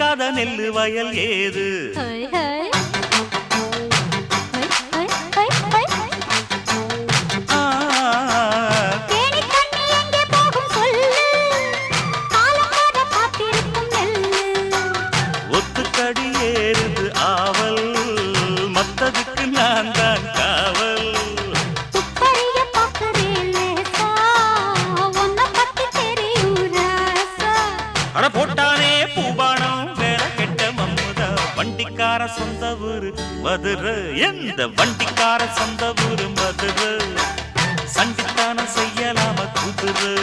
விதைக்காத நெல்லு வயல் ஏது? ஒத்துக்கடி ஏறுது ஆவல், மத்ததுக்கு நான் தான் காவல். அட போட்டானே பூபானம் வேற கெட்ட மம்முதா. வண்டிக்கார சொந்த ஊரு மதுரை, எந்த வண்டிக்கார சொந்த ஊரு மதுரை. சண்டித்தானம் செய்யலாம குதிரை.